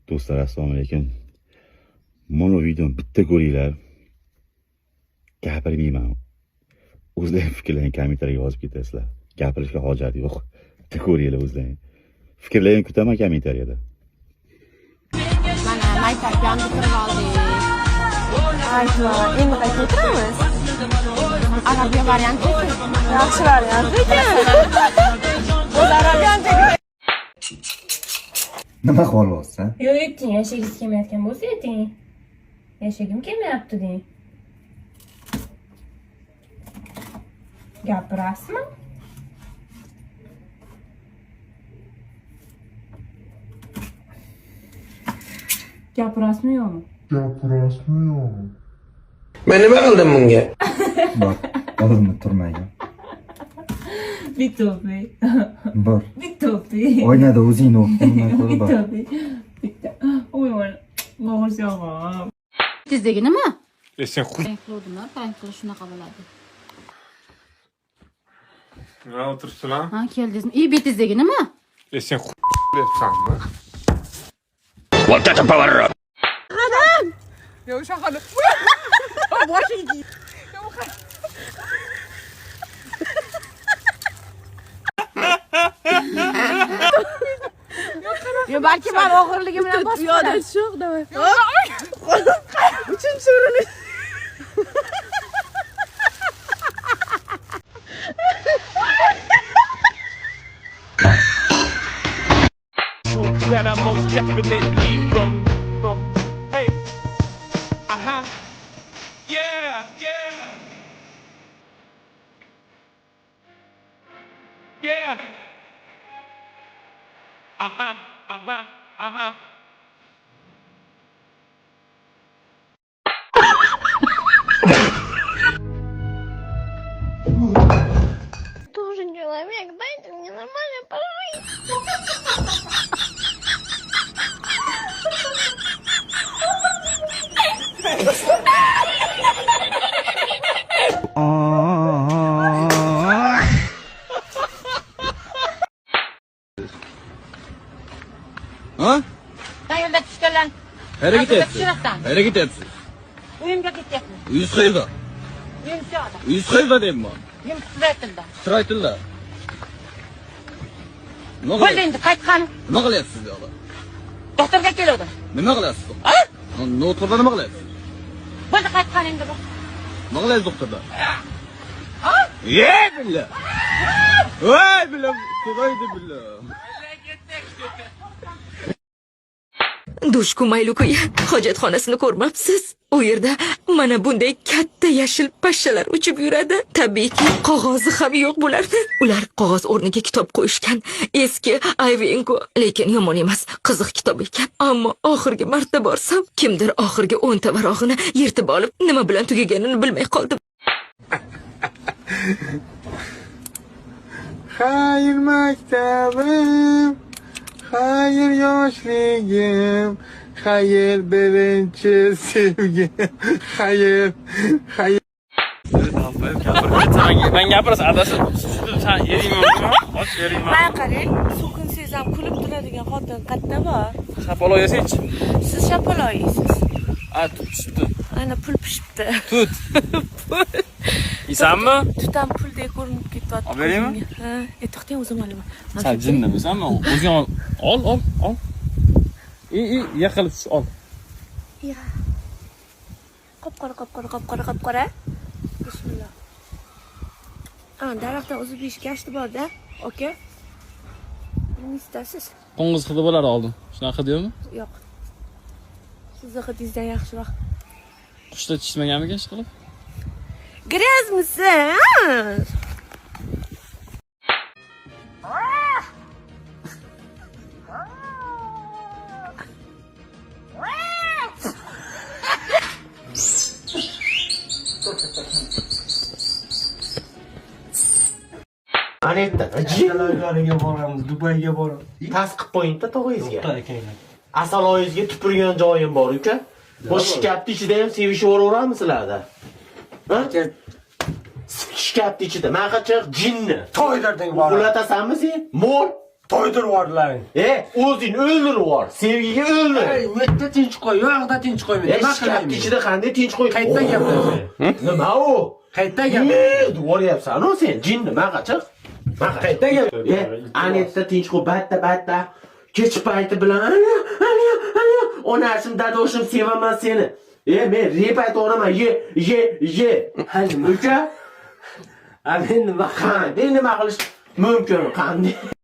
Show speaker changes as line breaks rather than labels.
Do'stlar, assalomu alaykum. Mana videoni bitta ko'ringlar. Gapirmayman. O'zlaring fikrlaring kommentariyga yozib ketasizlar. Gapirishga hojat yo'q. Bitta ko'ringlar o'zlaring. Fikrlaringni kutaman kommentariyada.
Mana maktabga ham bitirib oldik. Aytma, endi qayerga o'tiramiz? Arabiya varianti ekan. Yaxshi variant ekan. O'zi arabiya
Nima qilyapsan?
Yo'q, ayting, yashagingiz kelmayotgan bo'lsa ayting. Yashagim kelmayapti deng. Gapirasizmi? Gapirasizmi yo'qmi?
Men nima qildim bunga?
Bor, oldimda turmagan.
Bito'pi.
Bor.
Bito'pi.
Oynada o'zingni o'qitmay ko'rib bor.
Bito'pi. Bitta. O'y, bo'g'irsoqom.
Tizdagi nima?
Sen
Tanklovdilar, tanklar shunaqa bo'ladi.
nima o'tiribsan?
Ha, keldingizmi? Betizdagi nima?
Sen debsanmi?
Yo, balki men og'irligi bilan bosib piyoda sho'q davay. Uchinchi o'rinni.
That I'm most definitely from. Hey, yeah, yeah.
Тоже человек, дайте мне нормально пожить.
Ha?
Tayyorda tushganlar.
Qayerga ketyapsiz? Qayerga ketyapsiz?
Uyimga ketyapman.
Uyingiz qayerda?
Uyim shuyoqda.
Uyingiz qayerda deyapman.
Uyim Siraytilda.
Siraytilla.
Bo'ldi endi qaytqan.
Nima qilyapsiz bu yoqda?
Doktorga keldim.
Nima qilyapsiz? Doktorda nima qilyapsiz?
Bo'ldi qaytqan endi bu.
Nima qilyapsiz doktorda? Ye billah. Voy billah, qo'ydi billah.
Dushku maylukuya hojatxonasini ko'rmabsiz? U yerda mana bunday katta yashil pashshalar uchib yuradi. Tabiiyki, qog'ozi ham yo'q bularni. Ular qog'oz o'rniga kitob qo'yishgan. Eski Ayvenko, lekin yomon emas, qiziq kitob ekan. Ammo oxirgi marta borsam, kimdir oxirgi 10 ta varog'ini yirtib olib, nima bilan tugaganini bilmay qoldim.
Xayr maktabim, xayr yoshligim, xayr birinchi sevgim, xayr.
Ben gapirasiz, adashib sen eringmi? Och eringmi?
Mana qarang, so'kinsangiz ham kulib turadigan xotin qayerda bor?
Shapaloq yesangiz.
Siz shapaloq yeysiz.
Tut pishibdi.
Ana pul pishibdi.
Tut. Yeysanmi?
Tutam puldek ko'rinib ketyapti.
Olib beraymi?
Ha, to'xtang o'zim olaman.
Sen jinnimisanmi? O'zing ol. Yiqilib tush ol.
Ya. Qop-qora. Bismillah. Daraxtdan uzib yeyish gashti bor-da, aka. Nima istasiz?
Qo'ng'iz hidi bo'lar oldin. Shunaqa hidimi?
Yo'q. Sizni hidingizdan yaxshiroq.
Qushda tishmaganmikan ish qilib?
Grazmisan?
Anetta, jinlarga boramiz, Dubayga boramiz. Tasqib qo'ying-da tog'ingizga. Asal oyingizga tupurgan joyim bor uka. Shkafni ichida ham sevishib o'raveramisizlarda. Ha? Shkafni ichida. Men qachon jinni. To'ylardan bor. Uxlatasanmi sen? Mo'l. to'ydirib yubordilar. O'zing o'ldirib yubor. Sevgiga o'ldir.
Bu yerda tinch qo'y, u yoqda tinch qo'ymaydi. Nima
Shkaf
qilaymi?
ichida qanday tinch qo'y?
Qayerdan gaplasan?
Nima u?
Qayerdan gaplasan?
Duvoryapsan-ku sen, jinni maqachiq.
Qayerdan gaplasan?
Anetda tinch qo'y, batta. Kech payti bilan onashim, dadoshim sevaman seni. Men rep aytaman, ye.
Hali
Uka,
men nima
qanday nima qilish mumkin? Qanday?